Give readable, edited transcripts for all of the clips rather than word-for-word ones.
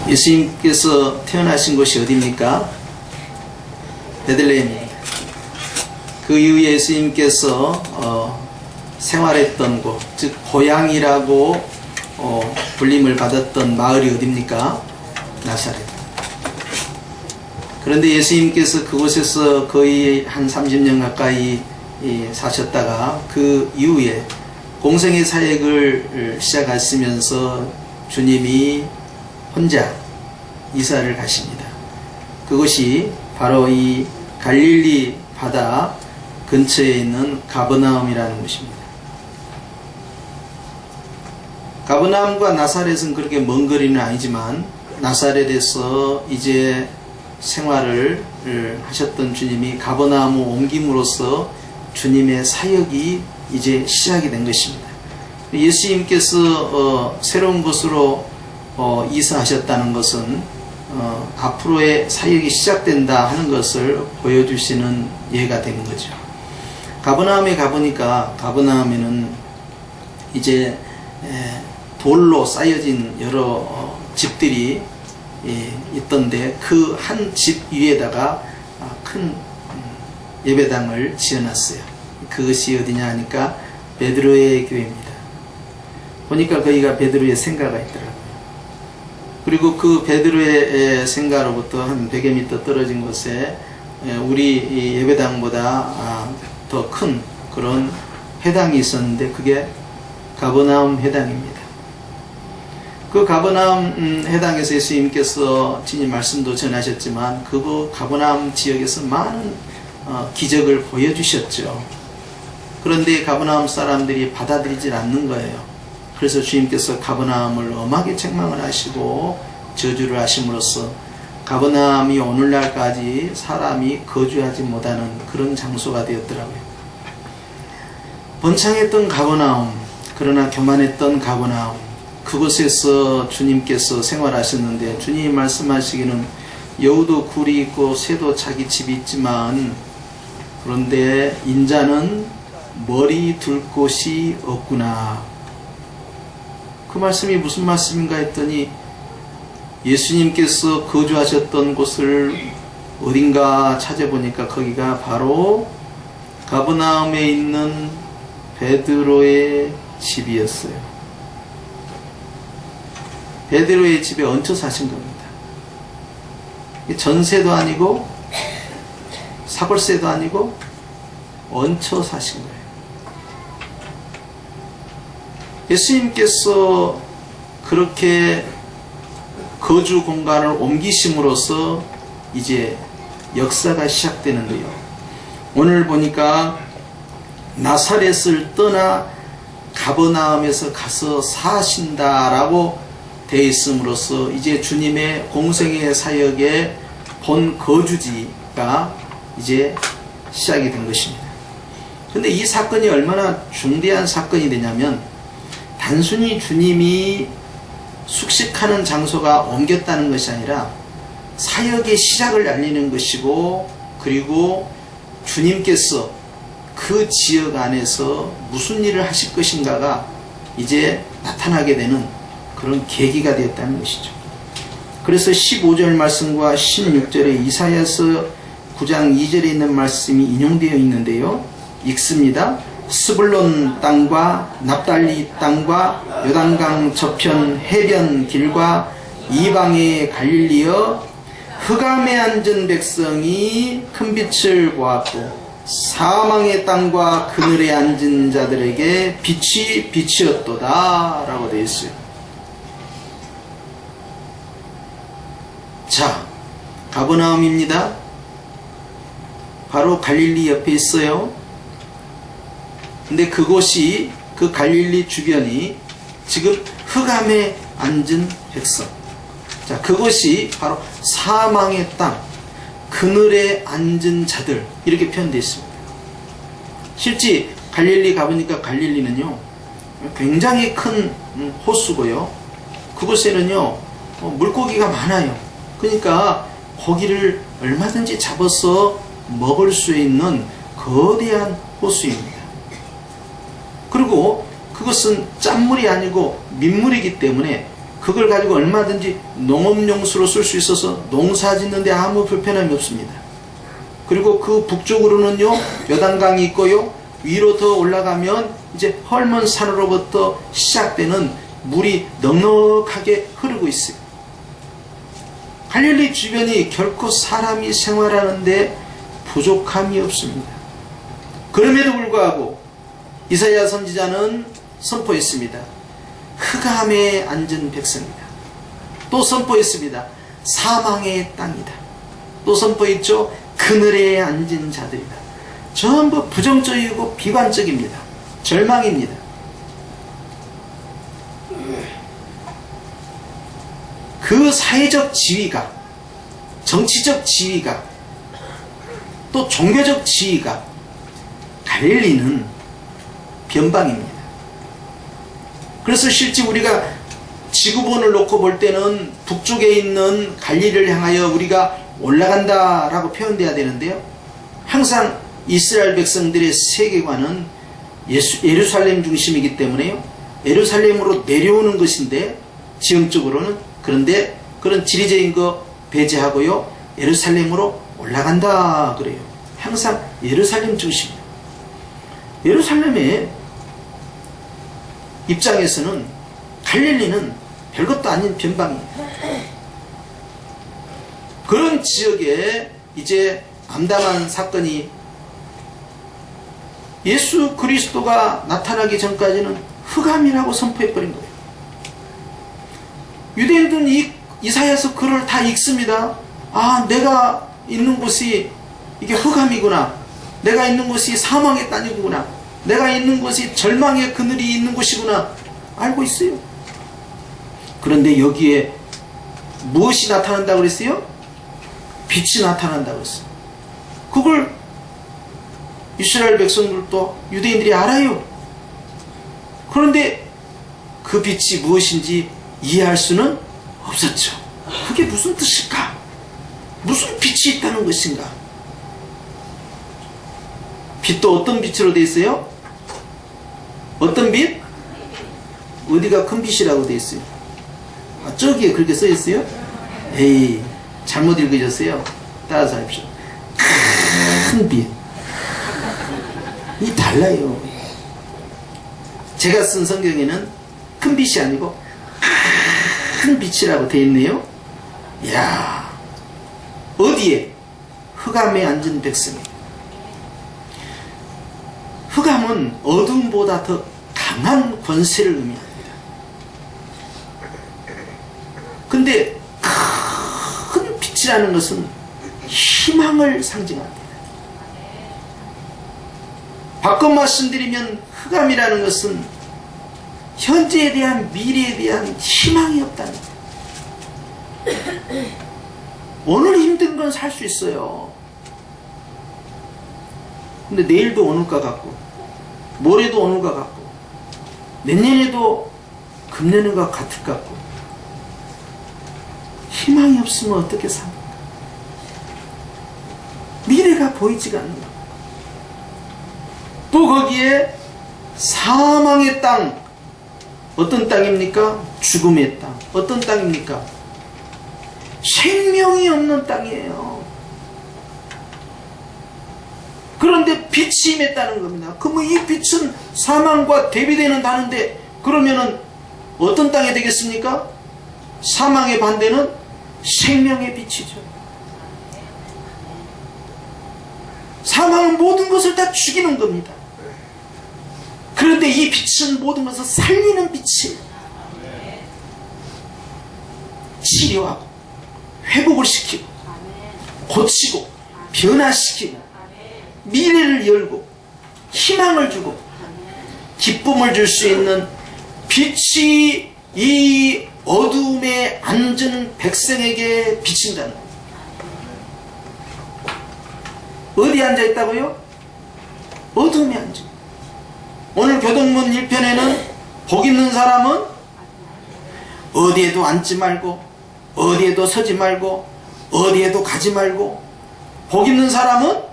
예수님께서 태어나신 곳이 어디입니까? 베들레헴입니다. 그 이후에 예수님께서 생활했던 곳, 즉 고향이라고 불림을 받았던 마을이 어디입니까? 나사렛. 그런데 예수님께서 그곳에서 거의 한 30년 가까이 사셨다가 그 이후에 공생의 사역을 시작하시면서 주님이 혼자 이사를 가십니다. 그것이 바로 이 갈릴리 바다 근처에 있는 가버나움이라는 곳입니다. 가버나움과 나사렛은 그렇게 먼 거리는 아니지만 나사렛에서 이제 생활을 하셨던 주님이 가버나움으로 옮김으로써 주님의 사역이 이제 시작이 된 것입니다. 예수님께서 새로운 곳으로 이사하셨다는 것은 앞으로의 사역이 시작된다 하는 것을 보여주시는 예가 되는 거죠. 가버나움에 가보니까 가버나움에는 이제 돌로 쌓여진 여러 집들이 있던데 그 한 집 위에다가 큰 예배당을 지어놨어요. 그것이 어디냐 하니까 베드로의 교회입니다. 보니까 거기가 베드로의 생가가 있더라고요. 그리고 그 베드로의 생가로부터 한 100m 떨어진 곳에 우리 예배당보다 더 큰 그런 회당이 있었는데 그게 가버나움 회당입니다. 그 가버나움 회당에서 예수님께서 진히 말씀도 전하셨지만 그 가버나움 지역에서 많은 기적을 보여주셨죠. 그런데 가버나움 사람들이 받아들이질 않는 거예요. 그래서 주님께서 가버나움을 엄하게 책망을 하시고 저주를 하심으로써 가버나움이 오늘날까지 사람이 거주하지 못하는 그런 장소가 되었더라고요. 번창했던 가버나움, 그러나 교만했던 가버나움, 그곳에서 주님께서 생활하셨는데 주님이 말씀하시기는 여우도 굴이 있고 새도 자기 집이 있지만 그런데 인자는 머리 둘 곳이 없구나. 그 말씀이 무슨 말씀인가 했더니 예수님께서 거주하셨던 곳을 어딘가 찾아보니까 거기가 바로 가버나움에 있는 베드로의 집이었어요. 베드로의 집에 얹혀 사신 겁니다. 전세도 아니고 사골세도 아니고 얹혀 사신 거예요. 예수님께서 그렇게 거주 공간을 옮기심으로써 이제 역사가 시작되는 거예요. 오늘 보니까 나사렛을 떠나 가버나움에서 가서 사신다라고 되어 있음으로써 이제 주님의 공생의 사역의 본 거주지가 이제 시작이 된 것입니다. 그런데 이 사건이 얼마나 중대한 사건이 되냐면 단순히 주님이 숙식하는 장소가 옮겼다는 것이 아니라 사역의 시작을 알리는 것이고 그리고 주님께서 그 지역 안에서 무슨 일을 하실 것인가가 이제 나타나게 되는 그런 계기가 되었다는 것이죠. 그래서 15절 말씀과 16절에 이사야서 9장 2절에 있는 말씀이 인용되어 있는데요. 읽습니다. 스불론 땅과 납달리 땅과 요단강 저편 해변 길과 이방의 갈릴리여 흑암에 앉은 백성이 큰 빛을 보았고 사망의 땅과 그늘에 앉은 자들에게 빛이 빛이었도다 라고 되어 있어요. 자, 가버나움입니다. 바로 갈릴리 옆에 있어요. 근데 그곳이 그 갈릴리 주변이 지금 흑암에 앉은 백성. 자, 그것이 바로 사망의 땅, 그늘에 앉은 자들 이렇게 표현되어 있습니다. 실제 갈릴리 가보니까 갈릴리는요 굉장히 큰 호수고요. 그곳에는요 물고기가 많아요. 그러니까 고기를 얼마든지 잡아서 먹을 수 있는 거대한 호수입니다. 그리고 그것은 짠물이 아니고 민물이기 때문에 그걸 가지고 얼마든지 농업용수로 쓸 수 있어서 농사 짓는데 아무 불편함이 없습니다. 그리고 그 북쪽으로는요, 요단강이 있고요, 위로 더 올라가면 이제 헐몬 산으로부터 시작되는 물이 넉넉하게 흐르고 있어요. 갈릴리 주변이 결코 사람이 생활하는데 부족함이 없습니다. 그럼에도 불구하고 이사야 선지자는 선포했습니다. 흑암에 앉은 백성이다. 또 선포했습니다. 사망의 땅이다. 또 선포했죠. 그늘에 앉은 자들이다. 전부 부정적이고 비관적입니다. 절망입니다. 그 사회적 지위가, 정치적 지위가, 또 종교적 지위가 갈릴리는 변방입니다. 그래서 실제 우리가 지구본을 놓고 볼 때는 북쪽에 있는 갈릴리를 향하여 우리가 올라간다라고 표현돼야 되는데요. 항상 이스라엘 백성들의 세계관은 예루살렘 중심이기 때문에요. 예루살렘으로 내려오는 것인데 지형적으로는, 그런데 그런 지리적인 거 배제하고요. 예루살렘으로 올라간다 그래요. 항상 예루살렘 중심이에요. 예루살렘의 입장에서는 갈릴리는 별것도 아닌 변방이에요. 그런 지역에 이제 암담한 사건이, 예수 그리스도가 나타나기 전까지는 흑암이라고 선포해버린 거예요. 유대인들은 이사야서 글을 다 읽습니다. 아, 내가 있는 곳이 이게 흑암이구나. 내가 있는 곳이 사망의 땅이구나. 내가 있는 곳이 절망의 그늘이 있는 곳이구나. 알고 있어요. 그런데 여기에 무엇이 나타난다고 그랬어요? 빛이 나타난다고 했어요. 그걸 이스라엘 백성들도 유대인들이 알아요. 그런데 그 빛이 무엇인지 이해할 수는 없었죠. 그게 무슨 뜻일까? 무슨 빛이 있다는 것인가? 빛도 어떤 빛으로 되어 있어요? 어떤 빛? 어디가 큰 빛이라고 되어 있어요? 아, 저기에 그렇게 써 있어요? 에이, 잘못 읽으셨어요? 따라서 하십시오. 큰 빛. 이 달라요. 제가 쓴 성경에는 큰 빛이 아니고 큰 빛이라고 되어 있네요. 이야, 어디에? 흑암에 앉은 백성이. 흑암은 어둠보다 더 강한 권세를 의미합니다. 근데 큰 빛이라는 것은 희망을 상징합니다. 바꿔 말씀드리면 흑암이라는 것은 현재에 대한, 미래에 대한 희망이 없다는 거예요. 오늘 힘든 건 살 수 있어요. 근데 내일도 오늘과 같고, 모레도 오늘과 같고, 내년에도 금년과 같을 것 같고, 희망이 없으면 어떻게 삽니까? 미래가 보이지가 않는다. 또 거기에 사망의 땅, 어떤 땅입니까? 죽음의 땅. 어떤 땅입니까? 생명이 없는 땅이에요. 그런데 빛이 임했다는 겁니다. 그러면 이 빛은 사망과 대비되는 단어인데, 그러면은 어떤 땅이 되겠습니까? 사망의 반대는 생명의 빛이죠. 사망은 모든 것을 다 죽이는 겁니다. 그런데 이 빛은 모든 것을 살리는 빛이에요. 치료하고 회복을 시키고 고치고 변화시키고 미래를 열고 희망을 주고 기쁨을 줄 수 있는 빛이 이 어둠에 앉은 백성에게 비친다는 거예요. 어디에 앉아있다고요? 어둠에 앉아. 오늘 교동문 1편에는 복 있는 사람은 어디에도 앉지 말고, 어디에도 서지 말고, 어디에도 가지 말고, 복 있는 사람은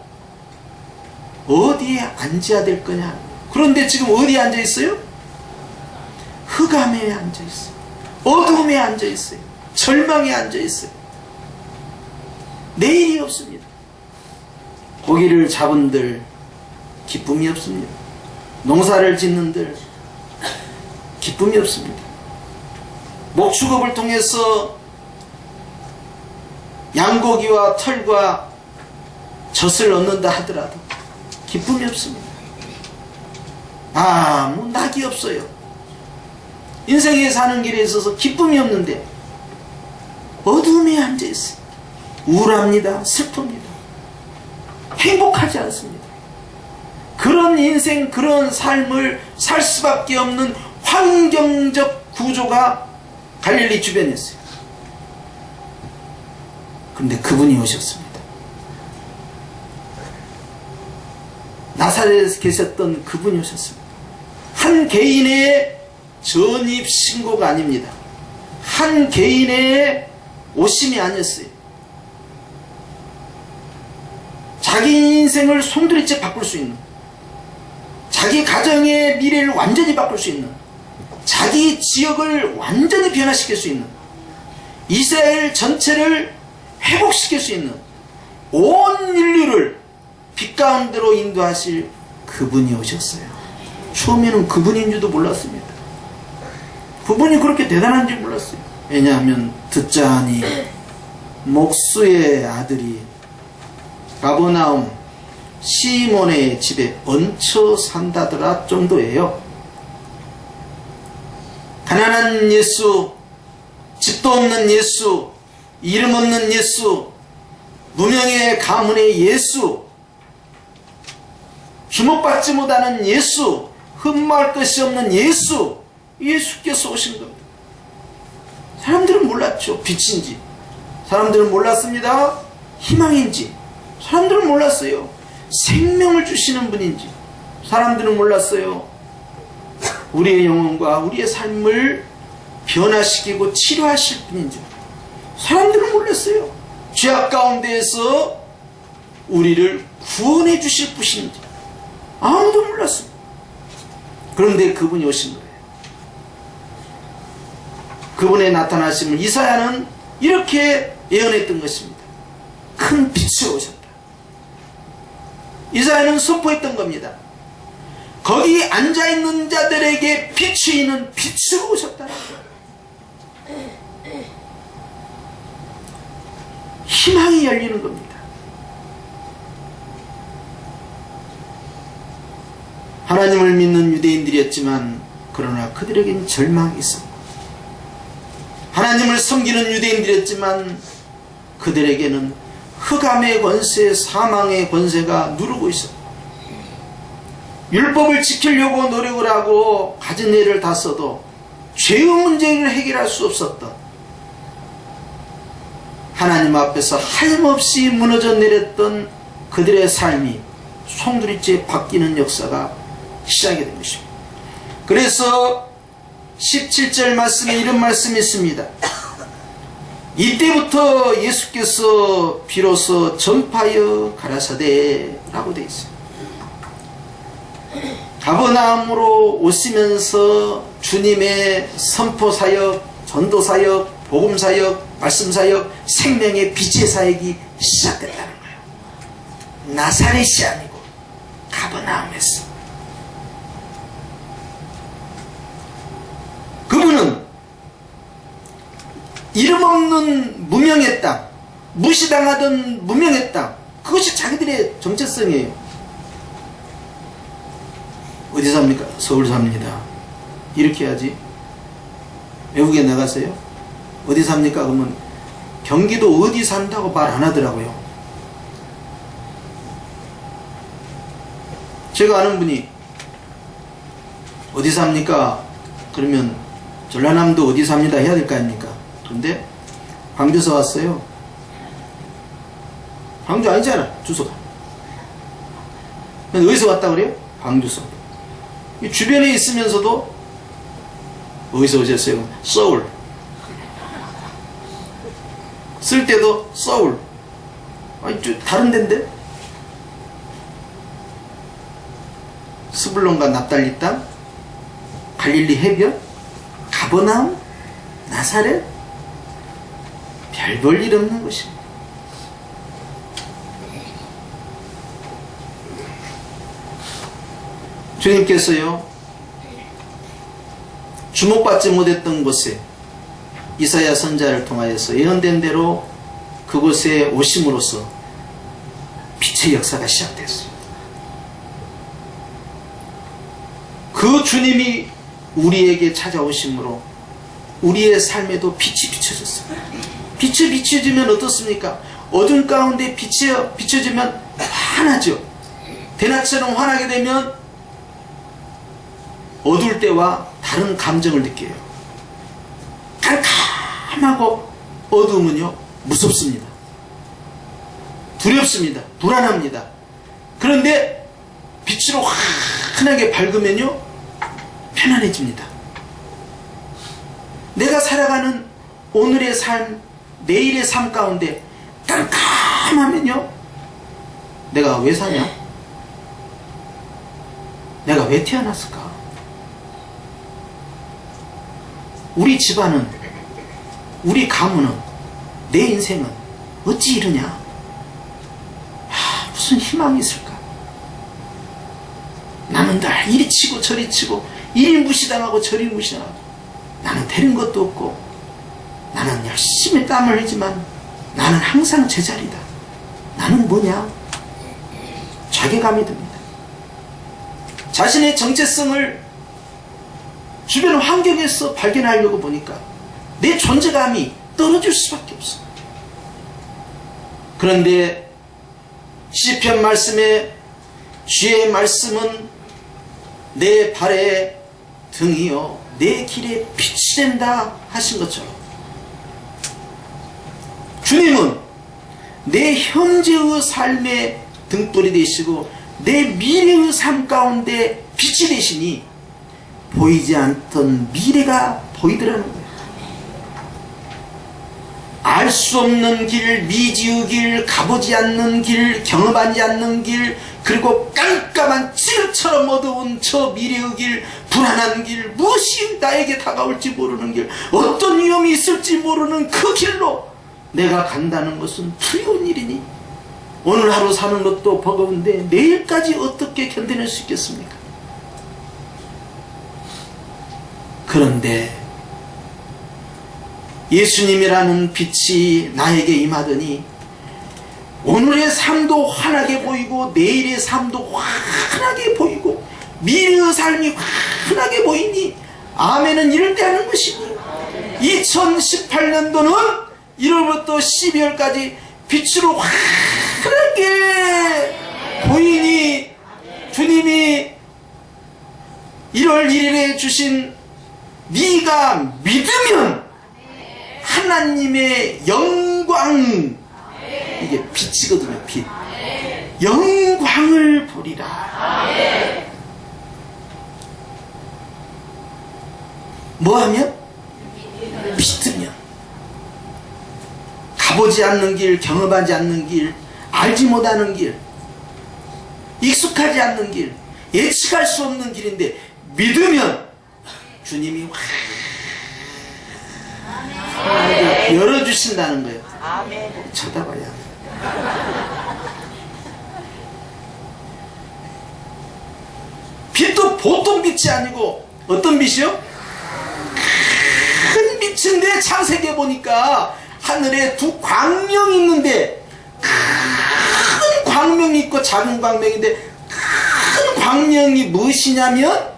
어디에 앉아야 될 거냐. 그런데 지금 어디에 앉아 있어요? 흑암에 앉아 있어요. 어둠에 앉아 있어요. 절망에 앉아 있어요. 내일이 없습니다. 고기를 잡은들 기쁨이 없습니다. 농사를 짓는들 기쁨이 없습니다. 목축업을 통해서 양고기와 털과 젖을 얻는다 하더라도 기쁨이 없습니다. 아무 낙이 없어요. 인생에 사는 길에 있어서 기쁨이 없는데 어둠에 앉아있어요. 우울합니다. 슬픕니다. 행복하지 않습니다. 그런 인생, 그런 삶을 살 수밖에 없는 환경적 구조가 갈릴리 주변에 있어요. 그런데 그분이 오셨습니다. 나사렛에 계셨던 그분이 오셨습니다. 한 개인의 전입 신고가 아닙니다. 한 개인의 오심이 아니었어요. 자기 인생을 송두리째 바꿀 수 있는, 자기 가정의 미래를 완전히 바꿀 수 있는, 자기 지역을 완전히 변화시킬 수 있는, 이스라엘 전체를 회복시킬 수 있는, 온 인류를 빛 가운데로 인도하실 그분이 오셨어요. 처음에는 그분인 줄도 몰랐습니다. 그분이 그렇게 대단한 줄 몰랐어요. 왜냐하면 듣자하니 목수의 아들이 가버나움 시몬의 집에 얹혀 산다더라 정도예요. 가난한 예수, 집도 없는 예수, 이름 없는 예수, 무명의 가문의 예수, 주목받지 못하는 예수, 흠모할 것이 없는 예수, 예수께서 오신 겁니다. 사람들은 몰랐죠. 빛인지. 사람들은 몰랐습니다. 희망인지. 사람들은 몰랐어요. 생명을 주시는 분인지. 사람들은 몰랐어요. 우리의 영혼과 우리의 삶을 변화시키고 치료하실 분인지. 사람들은 몰랐어요. 죄악 가운데에서 우리를 구원해 주실 분인지. 아무도 몰랐습니다. 그런데 그분이 오신 거예요. 그분의 나타나심을 이사야는 이렇게 예언했던 것입니다. 큰 빛으로 오셨다. 이사야는 선포했던 겁니다. 거기 앉아있는 자들에게 빛이 있는 빛으로 오셨다는 거예요. 희망이 열리는 겁니다. 하나님을 믿는 유대인들이었지만 그러나 그들에게는 절망이 있었고, 하나님을 섬기는 유대인들이었지만 그들에게는 흑암의 권세, 사망의 권세가 누르고 있었고, 율법을 지키려고 노력을 하고 가진 애를 다 써도 죄의 문제를 해결할 수 없었던, 하나님 앞에서 하염없이 무너져 내렸던 그들의 삶이 송두리째 바뀌는 역사가 시작이 된 것입니다. 그래서 17절 말씀에 이런 말씀이 있습니다. 이때부터 예수께서 비로소 전파하여 가라사대 라고 되어 있어요. 가버나움으로 오시면서 주님의 선포사역, 전도사역, 복음사역, 말씀사역, 생명의 빛의 사역이 시작됐다는 거예요. 나사렛이 아니고 가버나움에서. 그분은 이름 없는 무명의 땅, 무시당하던 무명의 땅, 그것이 자기들의 정체성이에요. 어디 삽니까? 서울 삽니다. 이렇게 해야지. 외국에 나가세요? 어디 삽니까? 그러면 경기도 어디 산다고 말 안 하더라고요. 제가 아는 분이 어디 삽니까? 그러면 전라남도 어디 삽니다 해야 될 거 아닙니까? 근데 광주에서 왔어요. 광주 아니잖아, 주소가. 어디서 왔다 그래요? 광주서. 주변에 있으면서도 어디서 오셨어요? 서울. 쓸 때도 서울. 아니, 다른 데인데? 스불론과 납달리 땅, 갈릴리 해변, 가버나움, 나사렛? 별 볼 일 없는 것입니다. 주님께서요, 주목받지 못했던 곳에 이사야 선지자를 통하여서 예언된 대로 그곳에 오심으로써 빛의 역사가 시작됐습니다. 그 주님이 우리에게 찾아오심으로 우리의 삶에도 빛이 비춰졌습니다. 빛이 비춰지면 어떻습니까? 어둠 가운데 빛이 비춰지면 환하죠. 대낮처럼 환하게 되면 어두울 때와 다른 감정을 느껴요. 깜깜하고 어두움은요, 무섭습니다. 두렵습니다. 불안합니다. 그런데 빛으로 환하게 밝으면요, 편안해집니다. 내가 살아가는 오늘의 삶, 내일의 삶 가운데 깜깜하면요, 내가 왜 사냐? 내가 왜 태어났을까? 우리 집안은, 우리 가문은, 내 인생은 어찌 이러냐? 무슨 희망이 있을까? 나는 다 이리 치고 저리 치고, 이리 무시당하고 저리 무시당하고, 나는 되는 것도 없고, 나는 열심히 땀을 흘리지만 나는 항상 제자리다. 나는 뭐냐? 자괴감이 듭니다. 자신의 정체성을 주변 환경에서 발견하려고 보니까 내 존재감이 떨어질 수밖에 없어. 그런데 시편 말씀에 주의 말씀은 내 발의 등이요 내 길에 빛이 된다 하신 것처럼 주님은 내 현재의 삶의 등불이 되시고 내 미래의 삶 가운데 빛이 되시니 보이지 않던 미래가 보이더라는 거예요. 알 수 없는 길, 미지의 길, 가보지 않는 길, 경험하지 않는 길, 그리고 깜깜한 찌르처럼 어두운 저 미래의 길, 불안한 길, 무엇이 나에게 다가올지 모르는 길, 어떤 위험이 있을지 모르는 그 길로 내가 간다는 것은 두려운 일이니 오늘 하루 사는 것도 버거운데 내일까지 어떻게 견뎌낼 수 있겠습니까? 그런데 예수님이라는 빛이 나에게 임하더니 오늘의 삶도 환하게 보이고 내일의 삶도 환하게 보이고 미래의 삶이 환하게 보이니 아멘은 이럴 때 하는 것이니 2018년도는 1월부터 12월까지 빛으로 환하게 보이니 주님이 1월 1일에 주신 네가 믿으면 하나님의 영광, 이게 빛이거든요. 빛. 영광을 보리라. 뭐하면? 믿으면. 가보지 않는 길, 경험하지 않는 길, 알지 못하는 길, 익숙하지 않는 길, 예측할 수 없는 길인데 믿으면 주님이 열어주신다는 거예요. 쳐다봐야 합니다. 빛도 보통 빛이 아니고 어떤 빛이요? 큰 빛인데 창세기에 보니까 하늘에 두 광명이 있는데 큰 광명이 있고 작은 광명인데 큰 광명이 무엇이냐면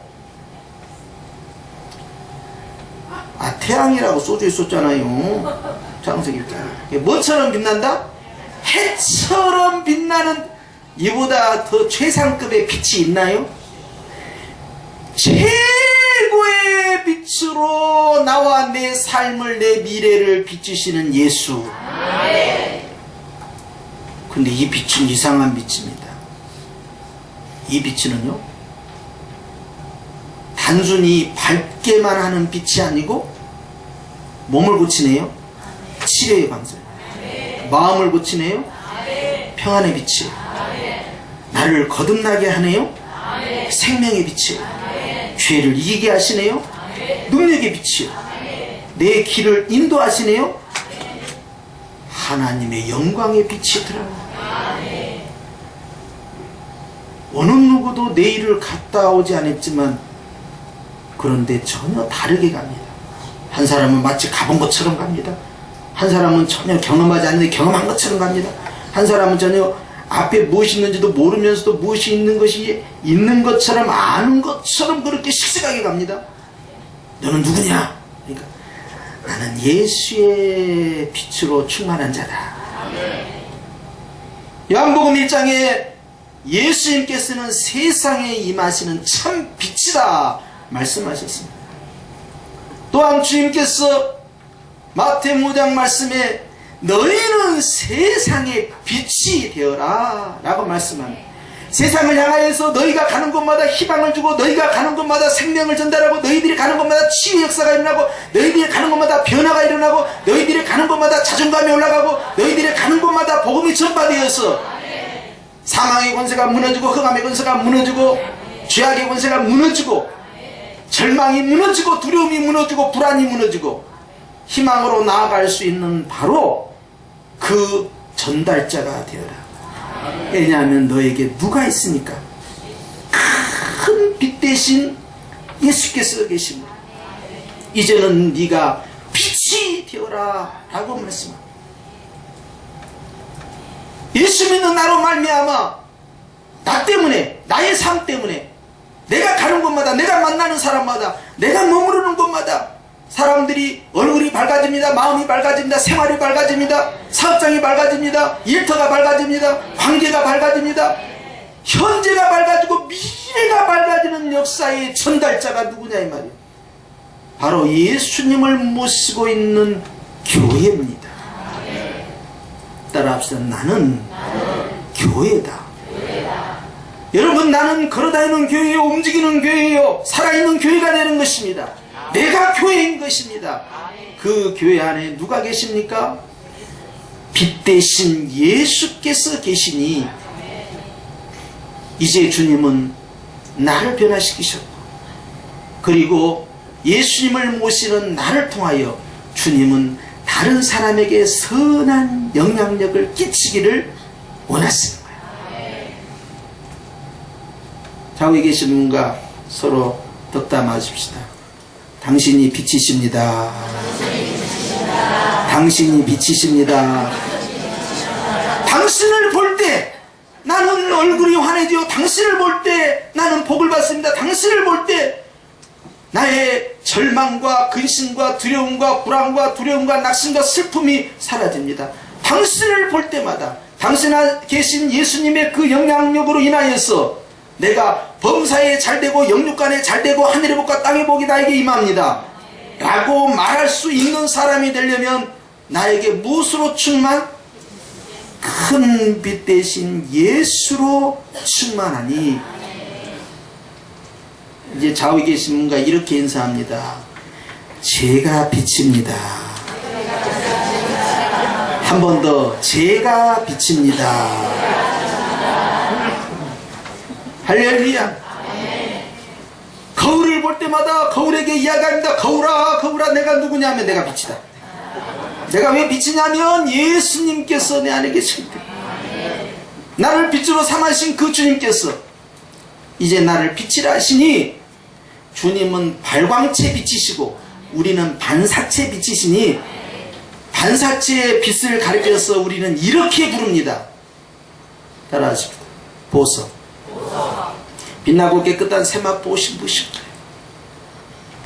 태양이라고 써져 있었잖아요. 창세기 있잖아요. 뭐처럼 빛난다? 해처럼 빛나는 이보다 더 최상급의 빛이 있나요? 최고의 빛으로 나와 내 삶을 내 미래를 비추시는 예수. 근데 이 빛은 이상한 빛입니다. 이 빛은요 단순히 밝게만 하는 빛이 아니고 몸을 고치네요. 치료의 방설. 마음을 고치네요. 평안의 빛이. 나를 거듭나게 하네요. 생명의 빛이. 죄를 이기게 하시네요. 능력의 빛이. 내 길을 인도하시네요. 하나님의 영광의 빛이더라고요. 어느 누구도 내일을 갔다 오지 않았지만 그런데 전혀 다르게 갑니다. 한 사람은 마치 가본 것처럼 갑니다. 한 사람은 전혀 경험하지 않는데 경험한 것처럼 갑니다. 한 사람은 전혀 앞에 무엇이 있는지도 모르면서도 무엇이 있는 것이 있는 것처럼 아는 것처럼 그렇게 식색하게 갑니다. 너는 누구냐? 그러니까 나는 예수의 빛으로 충만한 자다. 요한복음 1장에 예수님께서는 세상에 임하시는 참 빛이다 말씀하셨습니다. 또한 주님께서 마태복음 5장 말씀에 너희는 세상의 빛이 되어라 라고 말씀합니다. 세상을 향하여서 너희가 가는 곳마다 희망을 주고 너희가 가는 곳마다 생명을 전달하고 너희들이 가는 곳마다 치유의 역사가 일어나고 너희들이 가는 곳마다 변화가 일어나고 너희들이 가는 곳마다 자존감이 올라가고 너희들이 가는 곳마다 복음이 전파되어서 사망의 권세가 무너지고 흑암의 권세가 무너지고 죄악의 권세가 무너지고 절망이 무너지고 두려움이 무너지고 불안이 무너지고 희망으로 나아갈 수 있는 바로 그 전달자가 되어라. 왜냐하면 너에게 누가 있으니까 큰 빛 대신 예수께서 계십니다. 이제는 네가 빛이 되어라 라고 말씀합니다. 예수 믿는 나로 말미암아 나 때문에 나의 삶 때문에 내가 가는 곳마다 내가 만나는 사람마다 내가 머무르는 곳마다 사람들이 얼굴이 밝아집니다. 마음이 밝아집니다. 생활이 밝아집니다. 사업장이 밝아집니다. 일터가 밝아집니다. 관계가 밝아집니다. 현재가 밝아지고 미래가 밝아지는 역사의 전달자가 누구냐 이 말이에요. 바로 예수님을 모시고 있는 교회입니다. 따라합시다. 나는 교회다. 여러분, 나는 걸어다니는 교회요, 움직이는 교회요, 살아있는 교회가 되는 것입니다. 내가 교회인 것입니다. 그 교회 안에 누가 계십니까? 빛 대신 예수께서 계시니 이제 주님은 나를 변화시키셨고 그리고 예수님을 모시는 나를 통하여 주님은 다른 사람에게 선한 영향력을 끼치기를 원하시는 거예요. 좌우에 계신 분과 서로 덕담 하십시다. 당신이 빛이십니다. 당신이 빛이십니다. 당신을 볼 때 나는 얼굴이 환해지고 당신을 볼 때 나는 복을 받습니다. 당신을 볼 때 나의 절망과 근심과 두려움과 불안과 두려움과 낙심과 슬픔이 사라집니다. 당신을 볼 때마다 당신 안에 계신 예수님의 그 영향력으로 인하여서 내가 범사에 잘되고 영육간에 잘되고 하늘의 복과 땅의 복이 나에게 임합니다 라고 말할 수 있는 사람이 되려면 나에게 무엇으로 충만? 큰 빛 대신 예수로 충만하니 이제 좌우에 계신 분과 이렇게 인사합니다. 제가 빛입니다. 한 번 더, 제가 빛입니다. 할렐루야. 거울을 볼 때마다 거울에게 이야기합니다. 거울아, 거울아, 내가 누구냐 하면 내가 빛이다. 내가 왜 빛이냐면 예수님께서 내 안에 계시기 때문에. 나를 빛으로 삼으신 그 주님께서 이제 나를 빛이라 하시니 주님은 발광체 빛이시고 우리는 반사체 빛이시니 반사체의 빛을 가리켜서 우리는 이렇게 부릅니다. 따라하십시다. 보석. 빛나고 깨끗한 세마포 신부신 거예요.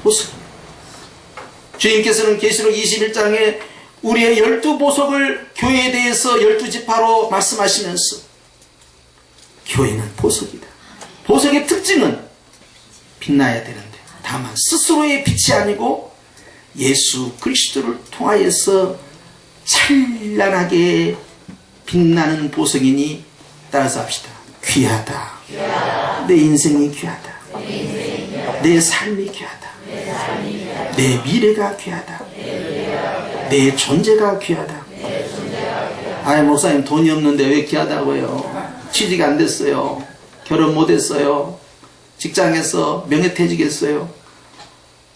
보석. 주님께서는 계시록 21장에 우리의 12보석을 교회에 대해서 12지파로 말씀하시면서 교회는 보석이다. 보석의 특징은 빛나야 되는데 다만 스스로의 빛이 아니고 예수 그리스도를 통하여서 찬란하게 빛나는 보석이니 따라서 합시다. 귀하다. 내 인생이 귀하다. 내 삶이 귀하다. 내 미래가 귀하다. 내 존재가 귀하다. 아이 목사님 돈이 없는데 왜 귀하다고요? 취직 안 됐어요. 결혼 못 했어요. 직장에서 명예퇴직했어요.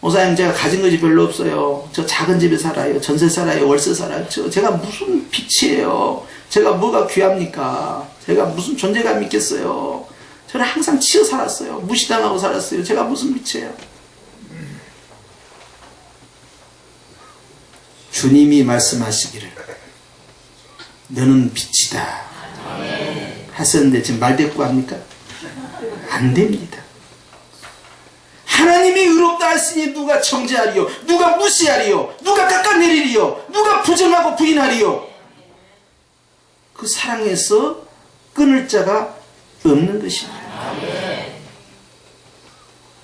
목사님, 제가 가진 것이 별로 없어요. 저 작은 집에 살아요. 전세 살아요. 월세 살아요. 제가 무슨 빛이에요. 제가 뭐가 귀합니까? 제가 무슨 존재감 있겠어요. 저는 항상 치여 살았어요. 무시당하고 살았어요. 제가 무슨 빛이에요. 주님이 말씀하시기를 너는 빛이다 하셨는데 지금 말대꾸 합니까? 안 됩니다. 하나님이 의롭다 하시니 누가 정죄하리요? 누가 무시하리요? 누가 깎아내리리요? 누가 부정하고 부인하리요? 그 사랑에서 끊을 자가 없는 것입니다.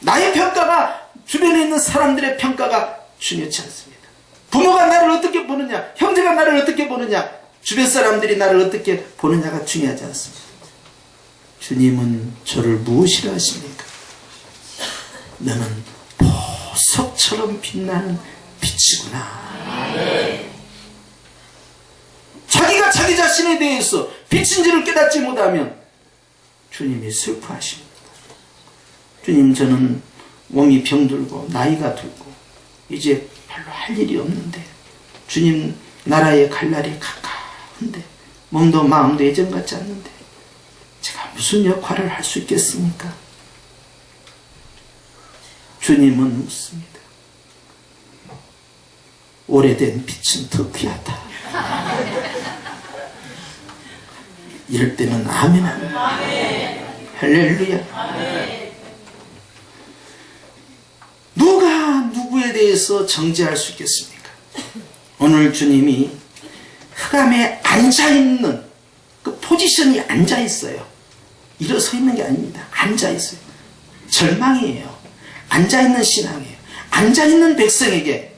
나의 평가가, 주변에 있는 사람들의 평가가 중요치 않습니다. 부모가 나를 어떻게 보느냐, 형제가 나를 어떻게 보느냐, 주변 사람들이 나를 어떻게 보느냐가 중요하지 않습니다. 주님은 저를 무엇이라 하십니까? 너는 보석처럼 빛나는 빛이구나. 자기가 자기 자신에 대해서 빛인지를 깨닫지 못하면 주님이 슬퍼하십니다. 주님, 저는 몸이 병들고 나이가 들고 이제 별로 할 일이 없는데, 주님 나라에 갈 날이 가까운데, 몸도 마음도 예전 같지 않는데 제가 무슨 역할을 할 수 있겠습니까? 주님은 묻습니다. 오래된 빛은 더 귀하다. 이럴 때는 아멘 하는 할렐루야. 누가 누구에 대해서 정죄할 수 있겠습니까? 오늘 주님이 흑암에 앉아있는 그 포지션이 앉아있어요. 일어서 있는 게 아닙니다. 앉아있어요. 절망이에요. 앉아있는 신앙이에요. 앉아있는 백성에게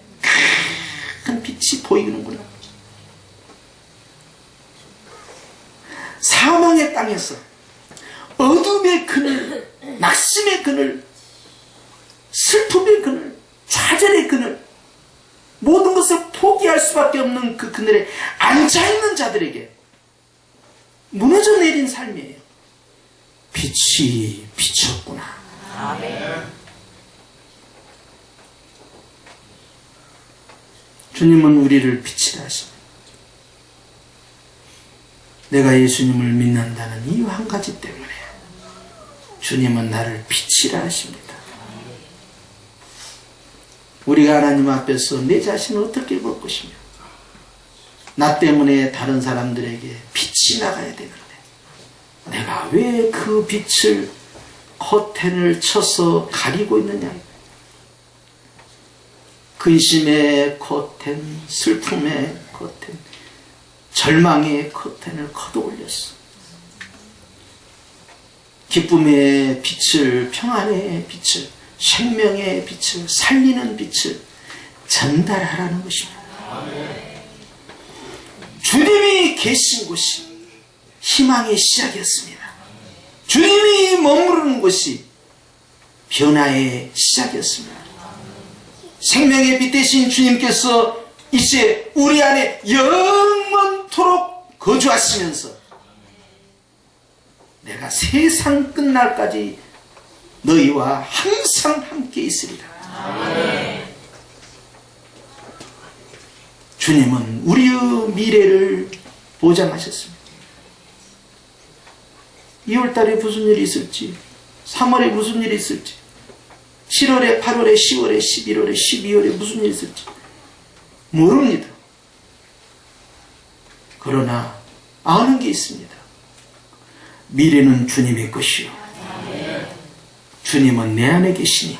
큰 빛이 보이는구나. 사망의 땅에서 어둠의 그늘, 낙심의 그늘, 슬픔의 그늘, 좌절의 그늘, 모든 것을 포기할 수밖에 없는 그 그늘에 앉아있는 자들에게 무너져 내린 삶이에요. 빛이 비쳤구나. 아멘. 주님은 우리를 빛이라 하십니다. 내가 예수님을 믿는다는 이유 한 가지 때문에 주님은 나를 빛이라 하십니다. 우리가 하나님 앞에서 내 자신을 어떻게 볼 것이며, 나 때문에 다른 사람들에게 빛이 나가야 되는데 내가 왜 그 빛을 커튼을 쳐서 가리고 있느냐. 근심의 커튼, 슬픔의 커튼, 절망의 커튼을 걷어 올렸어. 기쁨의 빛을, 평안의 빛을, 생명의 빛을, 살리는 빛을 전달하라는 것입니다. 주님이 계신 곳이 희망의 시작이었습니다. 주님이 머무르는 곳이 변화의 시작이었습니다. 생명의 빛 대신 주님께서 이제 우리 안에 영원토록 거주하시면서 내가 세상 끝날까지 너희와 항상 함께 있으리라. 주님은 우리의 미래를 보장하셨습니다. 2월달에 무슨 일이 있을지, 3월에 무슨 일이 있을지, 7월에, 8월에, 10월에, 11월에, 12월에 무슨 일이 있을지 모릅니다. 그러나 아는 게 있습니다. 미래는 주님의 것이요, 주님은 내 안에 계시니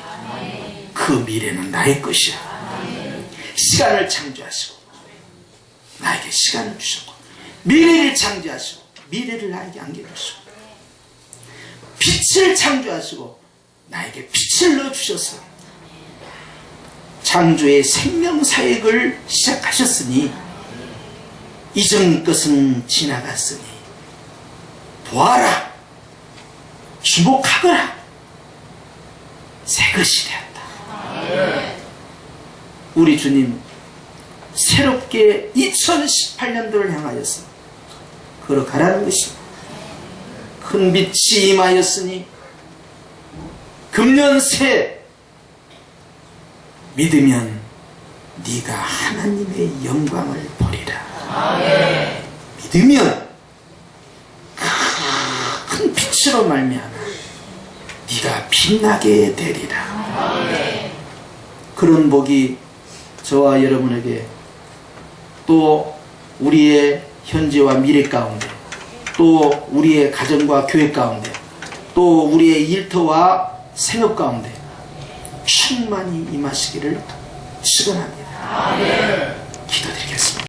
그 미래는 나의 것이야. 시간을 창조하시고 나에게 시간을 주셨고, 미래를 창조하시고 미래를 나에게 안겨주시고, 빛을 창조하시고 나에게 빛을 넣어주셔서 창조의 생명사역을 시작하셨으니 이전 것은 지나갔으니 보아라, 주목하거라, 새 것이 되었다. 우리 주님 새롭게 2018년도를 향하여서 걸어가라는 것입니다. 큰 빛이 임하였으니 금년 새 믿으면 네가 하나님의 영광을 보리라. 믿으면 큰 빛으로 말미암아 네가 빛나게 되리라. 그런 복이 저와 여러분에게 또 우리의 현재와 미래 가운데 또 우리의 가정과 교회 가운데 또 우리의 일터와 생업 가운데 충만히 임하시기를 축원합니다. 기도드리겠습니다.